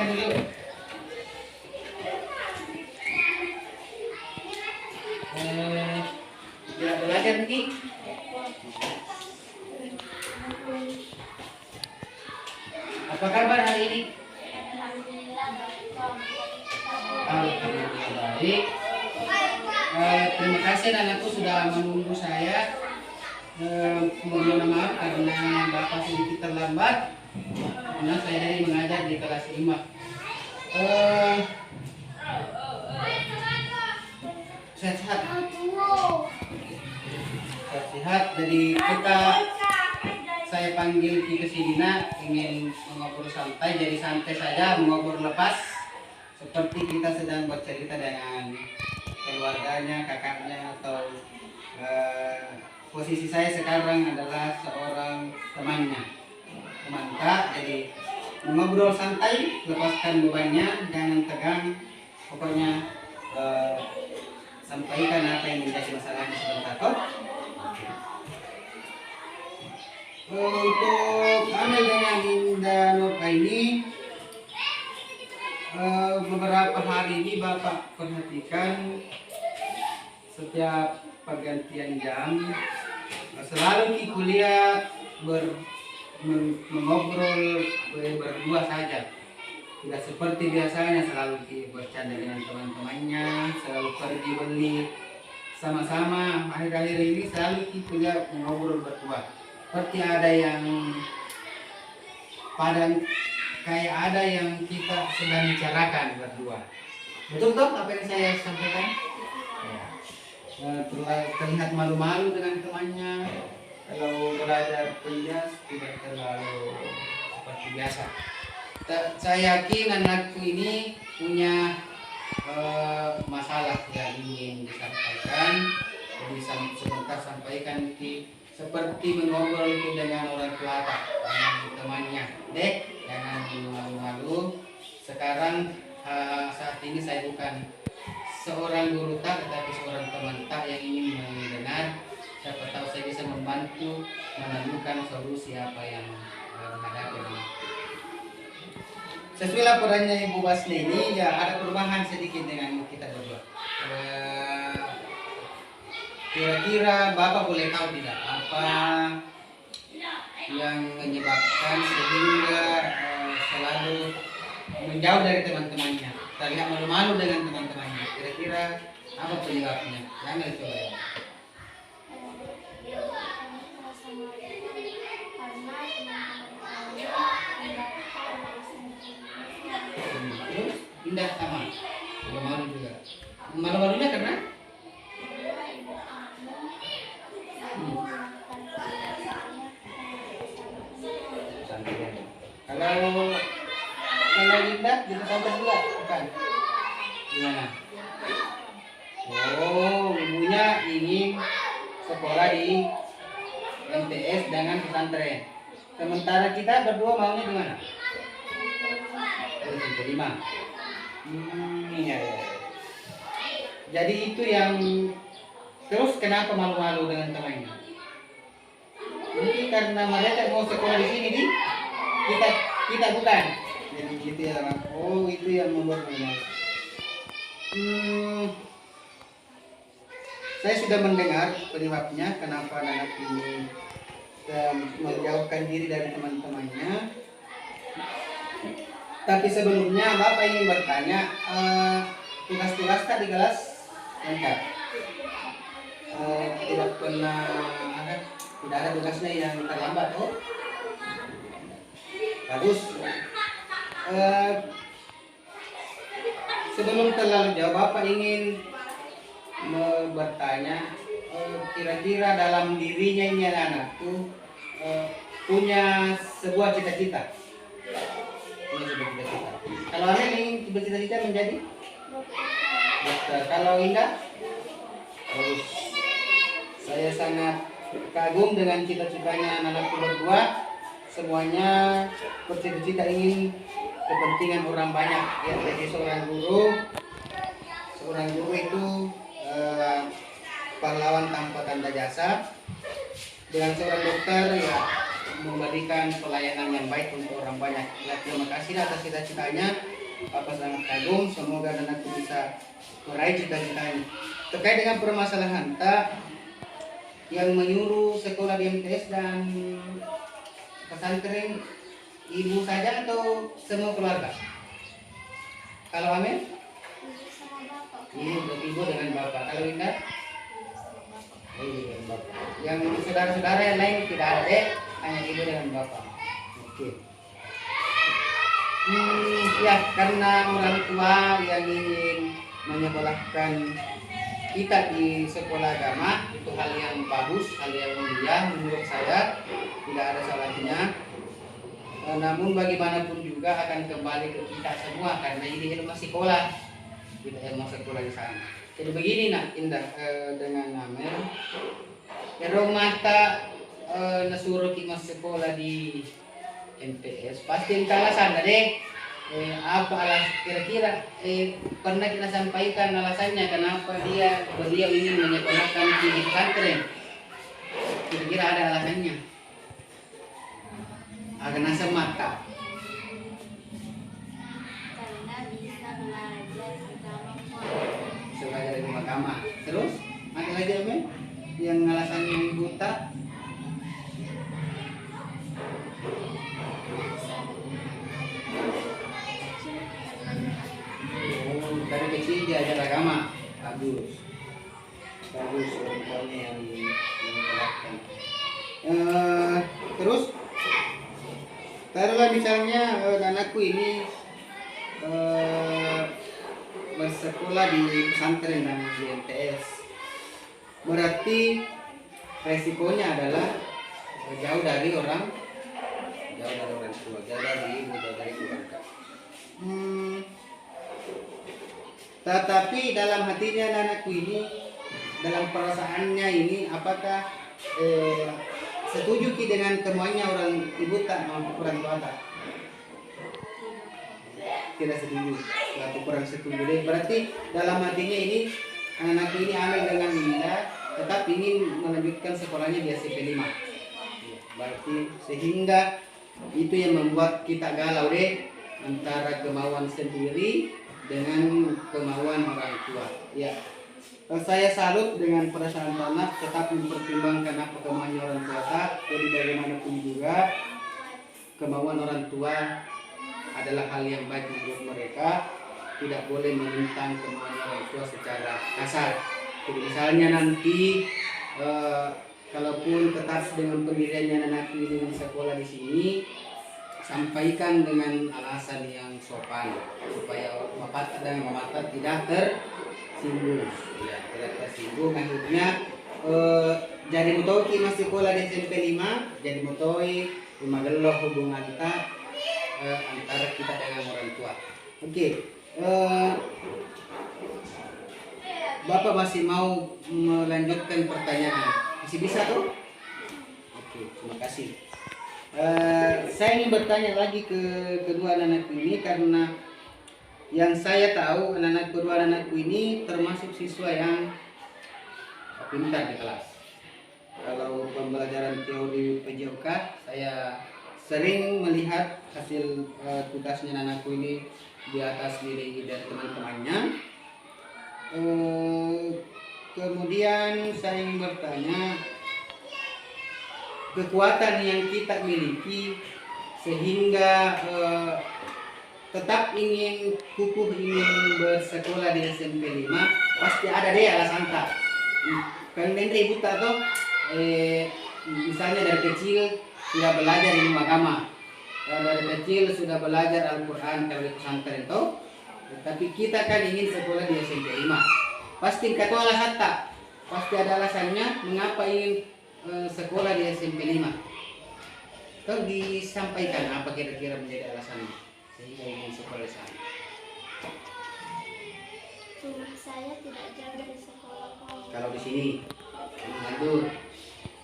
silakan dulu. Tidak belajar Ki. Apa kabar hari ini? Alhamdulillah baik. Terima kasih anakku sudah menunggu saya. Mohon maaf karena Bapak sedikit terlambat karena saya dari mengajar di kelas 5. Sehat-sehat. Sehat-sehat. Jadi saya panggil ke sini ingin mengobrol santai, jadi santai saja, mengobrol lepas seperti kita sedang bercerita dengan keluarganya, kakaknya atau posisi saya sekarang adalah seorang temannya, teman kak. Jadi mengobrol santai, lepaskan bebannya, jangan tegang, pokoknya sampaikan apa yang menjadi masalahnya sebentar. Untuk ambil dengan Indah Nurka ini, beberapa hari ini Bapak perhatikan setiap pergantian jam selalu kuliah mengobrol berdua saja, tidak seperti biasanya selalu bercanda dengan teman-temannya, selalu pergi beli sama-sama. Akhir-akhir ini selalu kuliah mengobrol berdua, seperti ada yang kayak ada yang kita sedang bicarakan berdua. Betul toh apa yang saya sampaikan? Terlihat malu-malu dengan temannya. Kalau belajar penjas tidak terlalu seperti biasa. Saya yakin anakku ini punya masalah yang ingin disampaikan. Jadi sebentar sampaikan seperti mengobrol dengan orang tua dengan temannya. Dek, jangan malu-malu. Sekarang saat ini saya bukan seorang guru tak, tetapi seorang teman tak yang ingin mendengar. Siapa tahu saya bisa membantu menemukan solusi apa yang menghadapi ini. Sesuai laporannya Ibu Basni ini, ya ada perubahan sedikit dengan kita berdua. Kira-kira Bapak boleh tahu tidak apa yang menyebabkan sehingga selalu menjauh dari teman-temannya, terlihat malu-malu dengan teman-temannya? Kira-kira apa penyebabnya? Jangan coba ya. Indah sama, malu juga. Malu-malunya karena? Kalau Indah gitu sampai juga bukan? Gimana? Oh, ibunya ingin sekolah di MTS dengan pesantren. Sementara kita berdua maunya di mana? Di 5. Ya. Jadi itu yang terus kenapa malu-malu dengan temannya? Mungkin karena mereka mau sekolah di sini di kita bukan. Jadi gitu ya. Oh, itu yang membuat malu. Saya sudah mendengar penyebabnya kenapa anak ini menjauhkan diri dari teman-temannya. Tapi sebelumnya Bapak ingin bertanya, tugas-tugas kan di kelas lengkap? Tidak ada tugasnya yang terlambat, oh? Bagus. Sebelum terlalu jauh, Bapak ingin bertanya, kira-kira dalam dirinya ini anak tuh punya sebuah cita-cita. Kalau Aneh ingin bercita-cita menjadi dokter. Kalau Indah, bagus. Saya sangat kagum dengan cita-citanya anak-anakku berdua. Semuanya bercita-cita ingin kepentingan orang banyak. Ya, jadi seorang guru itu pahlawan tanpa tanda jasa. Dengan seorang dokter ya memberikan pelayanan yang baik untuk orang banyak. Ya, terima kasih atas cita-citanya. Papa sangat kagum, semoga anakku bisa meraih cita-citanya. Terkait dengan permasalahan tak yang menyuruh sekolah di MTS dan pesantren, ibu saja atau semua keluarga? Kalau Amel? Ibu dengan bapak. Kalau Indah? Ibu dengan bapak. Yang saudara-saudara yang lain tidak ada deh, hanya ibu dengan bapak. Oke. Ya, karena orang tua yang ingin menyekolahkan kita di sekolah agama itu hal yang bagus, hal yang mulia menurut saya, tidak ada salahnya. Namun bagaimanapun juga akan kembali ke kita semua karena ini ilmu sekolah, kita ilmu sekolah di sana. Jadi begini nak Indah, dengan Amel, kalau mata nasuruh kita sekolah di MTS pasti alasan deh. Apa kira-kira pernah kita sampaikan alasannya kenapa beliau ingin menyekolahkan di pesantren? Kira-kira ada alasannya? Karena semata. Karena bisa belajar dari agama. Terus ada lagi apa? Yang alasannya buta? Dari kecil diajar agama. Bagus contohnya yang dilakukan. Terus taruhlah misalnya anakku ini bersekolah di pesantren dan di MTS, berarti resikonya adalah jauh dari orang tua, jauh dari ibu, jauh dari keluarga. Tetapi dalam hatinya anakku ini, dalam perasaannya ini, apakah setuju ki dengan temuannya orang ibu tak mampu orang tua tak? Tidak setuju, berarti kurang setuju deh. Berarti dalam hatinya ini anakku ini Amel dengan Linda tetap ingin melanjutkan sekolahnya di SMP 5. Berarti sehingga itu yang membuat kita galau deh antara kemauan sendiri dengan kemauan orang tua. Ya. Saya salut dengan perasaan anak tetap mempertimbangkan apa kemauan orang tua tak. Jadi bagaimanapun juga kemauan orang tua adalah hal yang baik menurut mereka. Tidak boleh menentang kemauan orang tua secara kasar. Jadi misalnya nanti kalaupun tetap dengan pendiriannya anak ini dengan sekolah di sini, sampaikan dengan alasan yang sopan supaya bapak dan mama tidak tersinggung. Ya, tidak tersinggung. Akhirnya jadi mutoki masih sekolah di SMP 5, jadi mutoi mageloh hubungan kita antara kita dengan orang tua. Oke. Bapak masih mau melanjutkan pertanyaan? Masih bisa tuh? Oke, terima kasih. Saya ingin bertanya lagi ke kedua anak ini karena yang saya tahu kedua anakku ini termasuk siswa yang pintar di kelas. Kalau pembelajaran teori PJOK, saya sering melihat hasil tugasnya anakku ini di atas nilai dari teman-temannya. Kemudian saya ingin bertanya, kekuatan yang kita miliki sehingga tetap ingin bersekolah di SMP 5, pasti ada deh alasan tak. Kan ibu tak tuh misalnya dari kecil sudah belajar ilmu agama, dari kecil sudah belajar Al-Quran kalau di pesantren tuh, tapi kita kan ingin sekolah di SMP 5. Pasti kata alasan tak? Pasti ada alasannya mengapa ingin sekolah di SMP 5. Kalau disampaikan apa kira-kira menjadi alasannya sehingga ingin sekolah di sana? Rumah saya tidak jauh dari sekolah. Kalau di sini, Mandur.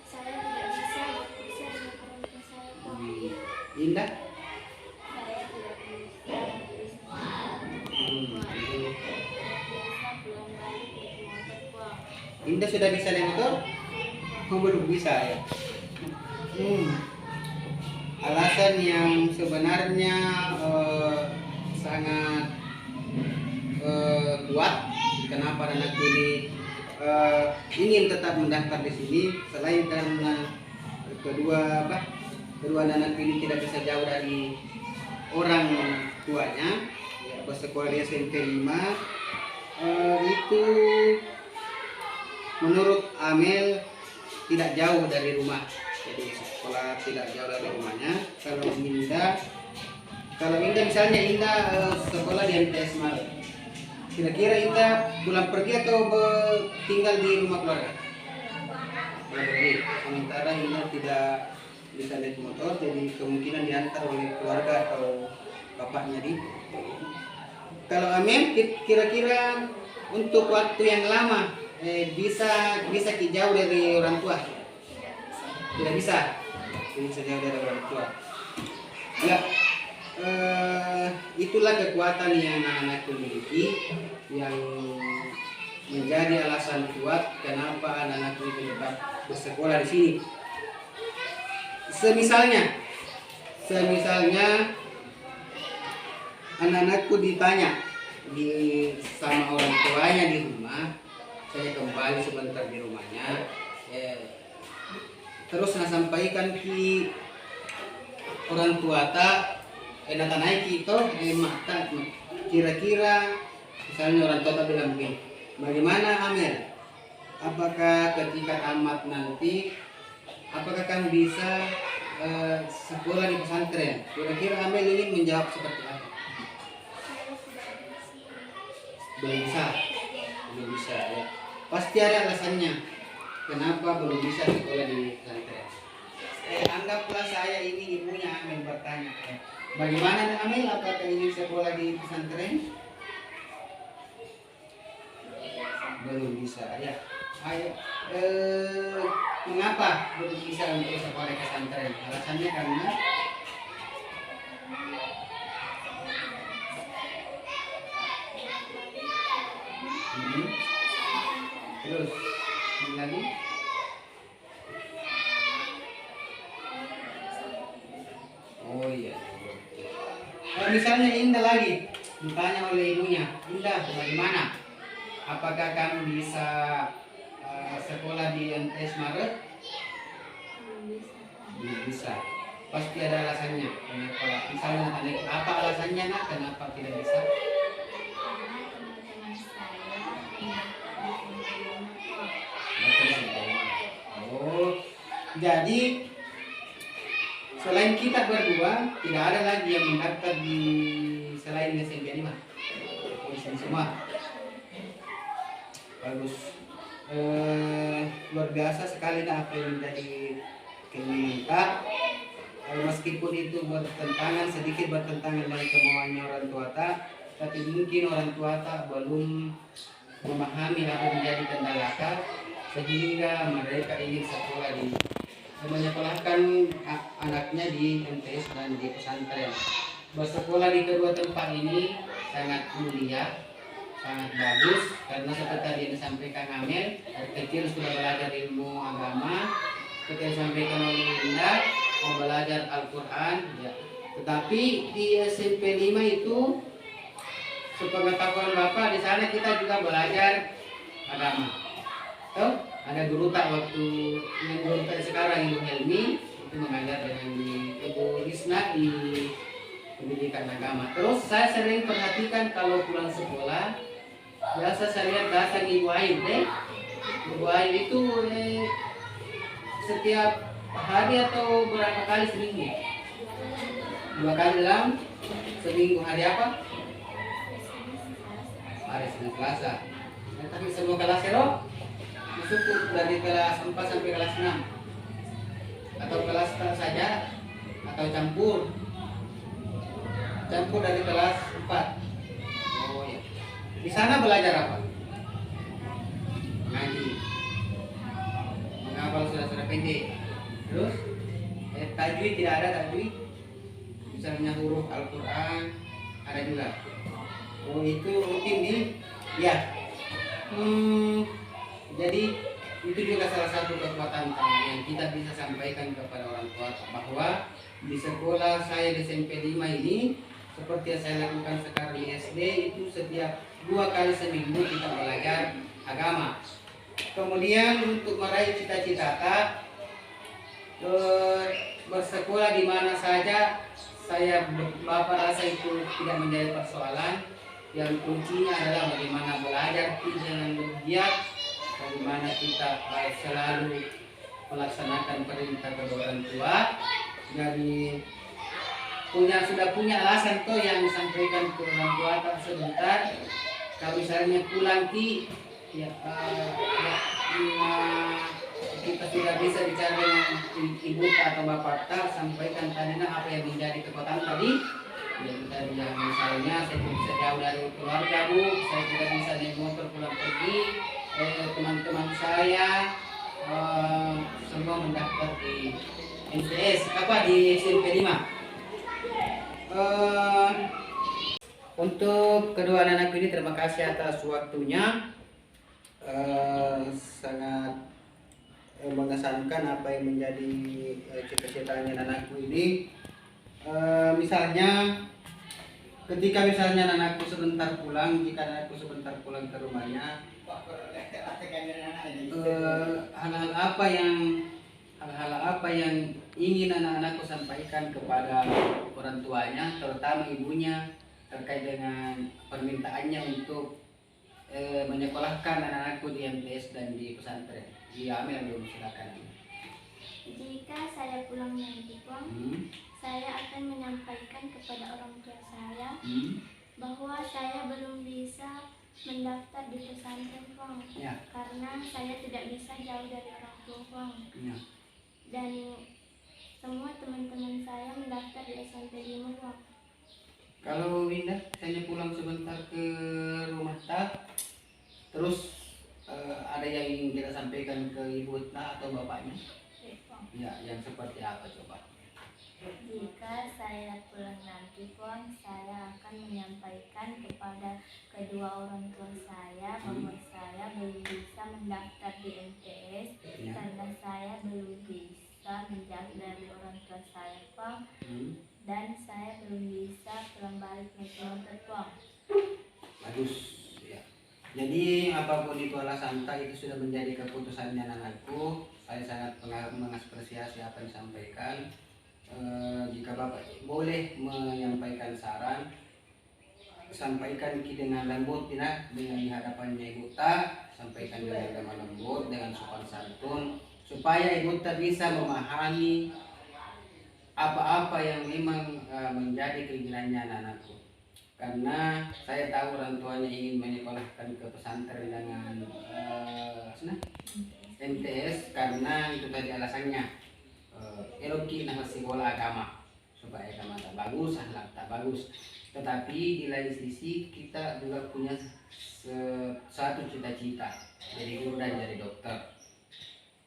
Saya tidak bisa bekerja dengan orang tua saya. Indah? Saya tidak bisa. Indah sudah bisa naik motor? Belum bisa ya. Alasan yang sebenarnya sangat anakku ini ingin tetap mendaftar di sini, selain karena kedua anakku ini tidak bisa jauh dari orang tuanya, ya, bersekolah di SMP 5, itu menurut Amel tidak jauh dari rumah, jadi sekolah tidak jauh dari rumahnya. Kalau Indah misalnya sekolah di MTS Malang, kira-kira Indah pulang pergi atau tinggal di rumah keluarga? Pulang pergi. Sementara Indah tidak bisa naik motor, jadi kemungkinan diantar oleh keluarga atau bapaknya di. Kalau Amel kira-kira untuk waktu yang lama bisa jauh dari orang tua? Tidak bisa jauh dari orang tua. Ya, itulah kekuatan yang anak-anakku miliki, yang menjadi alasan kuat kenapa anak-anakku itu tetap bersekolah di sini. Semisalnya anak-anakku ditanya sama orang tuanya di rumah, saya kembali sebentar di rumahnya, terus saya sampaikan ke orang tua naik itu mata kira-kira misalnya orang tua bilang begini, bagaimana Amel, apakah ketika tamat nanti apakah kamu bisa sekolah di pesantren? Kira-kira Amel ingin menjawab seperti apa? Belum bisa ya. Pasti ada alasannya kenapa belum bisa sekolah di pesantren. Anggaplah saya ini ibunya Amel bertanya, bagaimana Amel, apakah ingin sekolah di pesantren? Belum bisa ya. Ayo, mengapa belum bisa untuk sekolah di pesantren? Alasannya karena terus lagi iya. Kalau misalnya Indah lagi ditanya oleh ibunya, Indah bagaimana, apakah kamu bisa sekolah di MTS Maret? Belum bisa. Pasti ada alasannya. Kenapa? Misalnya tanya apa alasannya nak, kenapa tidak bisa? Oh, jadi selain kita berdua tidak ada lagi yang mendaftar di selain SMP 5. Di sini semua. Bagus. Luar biasa sekali apa yang menjadi keinginan. Meskipun itu sedikit bertentangan dengan kemauannya orang tua tapi mungkin orang tua belum memahami apa yang menjadi kendala sehingga mereka ingin sekolah menyekolahkan anaknya di MTS dan di pesantren. Bersekolah di kedua tempat ini sangat mulia, sangat bagus, karena seperti tadi yang disampaikan Amel, dari kecil sudah belajar ilmu agama, seperti yang disampaikan oleh Linda, mau belajar Al-Quran ya. Tetapi di SMP 5 itu sepengetahuan Bapak, di sana kita juga belajar agama. Ada guru tak waktu yang guru tak sekarang, Ibu Helmi itu mengajar dengan Ibu Risna di pendidikan agama. Terus saya sering perhatikan kalau pulang sekolah, biasa saya lihat datang Ibu Ain Ibu Ain itu setiap hari atau berapa kali seminggu? 2 kali dalam seminggu. Hari apa? Hari Senin Selasa. Tapi semua kelas cukup dari kelas 4 sampai kelas 6 atau kelas saja atau campur dari kelas 4. Oh ya. Di sana belajar apa? Ngaji, menghafal surah-surah pendek. Terus tajwid tidak ada tajwid. Misalnya huruf Al-Quran ada juga. Oh itu rutin ya. Jadi itu juga salah satu kekuatan yang kita bisa sampaikan kepada orang tua, bahwa di sekolah saya di SMP 5 ini seperti yang saya lakukan sekarang di SD, itu setiap 2 kali seminggu kita belajar agama. Kemudian untuk meraih cita-cita bersekolah di mana saja, Bapak rasa itu tidak menjadi persoalan. Yang kuncinya adalah bagaimana belajar dengan bergiat, bagaimana kita selalu melaksanakan perintah kedua orang tua. Jadi sudah punya alasan tuh yang disampaikan ke orang tua tak sebentar. Kalau misalnya pulang kita sudah bisa bicara dengan ibu atau bapak tak, sampaikan tadinya apa yang menjadi kekuatan tadi. Yang misalnya saya bisa jauh dari keluarga bu, saya tidak bisa naik motor pulang pergi, teman-teman saya semua mendaftar di MTS di SMP 5. Untuk kedua anak ini terima kasih atas waktunya. Sangat mengesankan apa yang menjadi cita-citanya anakku ini. Misalnya ketika anakku sebentar pulang, jika anakku sebentar pulang ke rumahnya, hal-hal apa yang ingin anak-anakku sampaikan kepada orang tuanya, terutama ibunya, terkait dengan permintaannya untuk menyekolahkan anak-anakku di MTS dan di pesantren. Iya, Amel dulu, silakan. Jika saya pulang nanti, saya akan menyampaikan kepada orang tua saya bahwa saya belum bisa mendaftar di pesantren, Ya. karena saya tidak bisa jauh dari orang tua, Ya. dan semua teman-teman saya mendaftar di SMP 5, Kalau Winda, saya pulang sebentar ke rumah terus ada yang ingin kita sampaikan ke ibu atau bapaknya? Ya, yang seperti apa coba? Jika saya pulang nanti, saya akan menyampaikan kepada kedua orang tua saya bahwa saya belum bisa mendaftar di MTS karena saya belum bisa menjauh dari orang tua saya, dan saya belum bisa pulang balik naik motor, Bagus ya. Jadi apapun itu alasan itu sudah menjadi keputusannya anakku. Saya sangat mengapresiasi apa yang disampaikan. Jika Bapak boleh menyampaikan saran, sampaikan dengan lembut dengan di hadapannya ibu sampaikan dengan lemah lembut, dengan sopan santun, supaya ibu bisa memahami apa-apa yang memang menjadi keinginannya anakku. Karena saya tahu orang tuanya ingin menyekolahkan ke pesantren dengan MTS, karena itu tadi alasannya. Eroki nama sekolah agama supaya agama tak bagus, akhlak tak bagus. Tetapi di lain sisi kita juga punya satu cita-cita, jadi guru dan jadi dokter.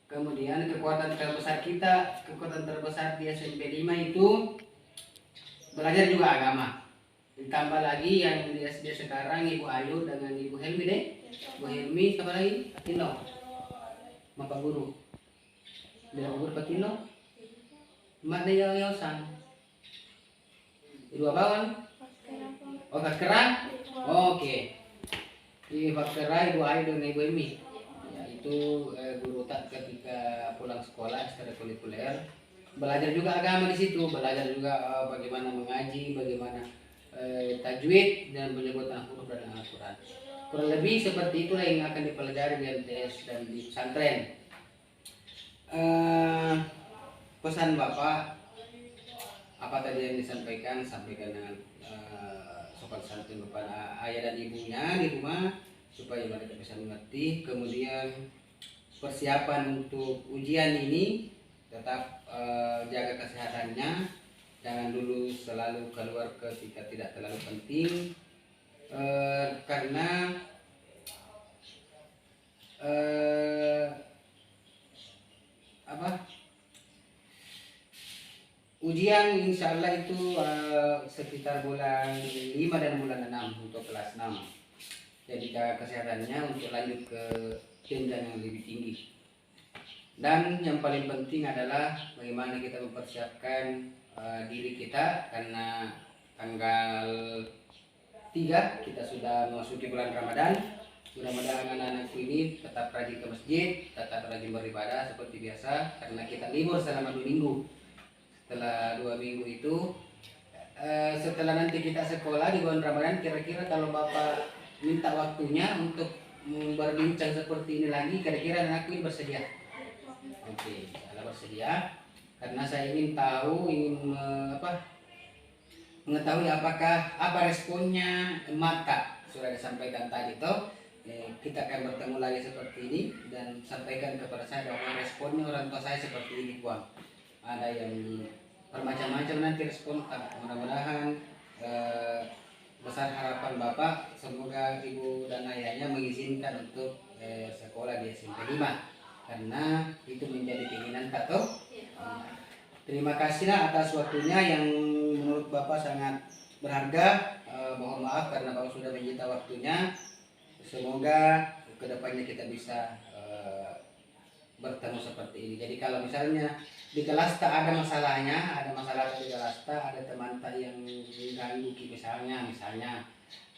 Kemudian kekuatan terbesar di SMP 5 itu belajar juga agama. Ditambah lagi yang di SD sekarang Ibu Ayu dengan Ibu Helmi deh. Ibu Helmi siapa lagi? Patino. Bapak guru. Dia guru Patino. Mak dia yosan. Dua bawang. Oh, Fakera. Oke. Di Fakera Ibu Ayu dengan Ibu Helmi. Ya, itu guru tak ketika pulang sekolah ekstrakurikuler. Belajar juga agama di situ, belajar juga bagaimana mengaji, bagaimana tajwid dan penyebutan huruf dan Al-Quran. Kurang lebih seperti itulah yang akan dipelajari di MTS dan di pesantren. Pesan Bapak apa tadi yang disampaikan, sampaikan dengan sopan santun kepada ayah dan ibunya di rumah supaya mereka bisa mengerti. Kemudian persiapan untuk ujian ini tetap jaga kesehatannya, jangan dulu selalu keluar ketika tidak terlalu penting, karena ujian insya Allah itu sekitar bulan 5 dan bulan 6 untuk kelas 6. Jadi jaga kesehatannya untuk lanjut ke jenjang yang lebih tinggi. Dan yang paling penting adalah bagaimana kita mempersiapkan diri kita, karena tanggal 3 kita sudah memasuki bulan Ramadan. Mudah-mudahan anak-anakku ini tetap rajin ke masjid, tetap rajin beribadah seperti biasa, karena kita libur selama 2 minggu. Setelah 2 minggu itu, setelah nanti kita sekolah di bulan Ramadan, kira-kira kalau Bapak minta waktunya untuk berbincang seperti ini lagi, kira-kira anakku ini bersedia? Oke, kalau bersedia, karena saya ingin tahu, mengetahui apa responnya Mata. Sudah disampaikan tadi toh. Kita akan bertemu lagi seperti ini dan sampaikan kepada saya bahwa responnya orang tua saya seperti ini, Puan. Ada yang bermacam-macam nanti respon. Mudah-mudahan besar harapan Bapak, semoga ibu dan ayahnya mengizinkan untuk sekolah di SMP 5 karena itu menjadi keinginan Kak. Terima kasihlah atas waktunya yang menurut Bapak sangat berharga. Mohon maaf karena Bapak sudah menyita waktunya. Semoga kedepannya kita bisa bertemu seperti ini. Jadi kalau misalnya di kelas tak ada masalahnya, ada masalah di kelas tak, ada teman tak yang mengganggu misalnya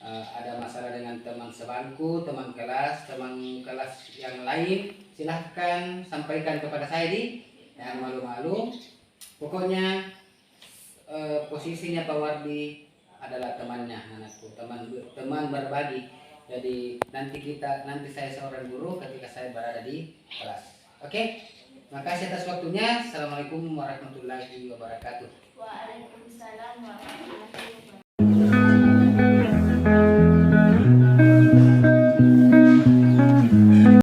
ada masalah dengan teman sebangku, teman kelas yang lain, silahkan sampaikan kepada saya jangan malu-malu. Pokoknya posisinya Pak Wardi adalah temannya anakku, teman berbagi. Jadi nanti saya seorang guru ketika saya berada di kelas. Oke? Makasih atas waktunya. Assalamualaikum warahmatullahi wabarakatuh. Waalaikumsalam warahmatullahi wabarakatuh.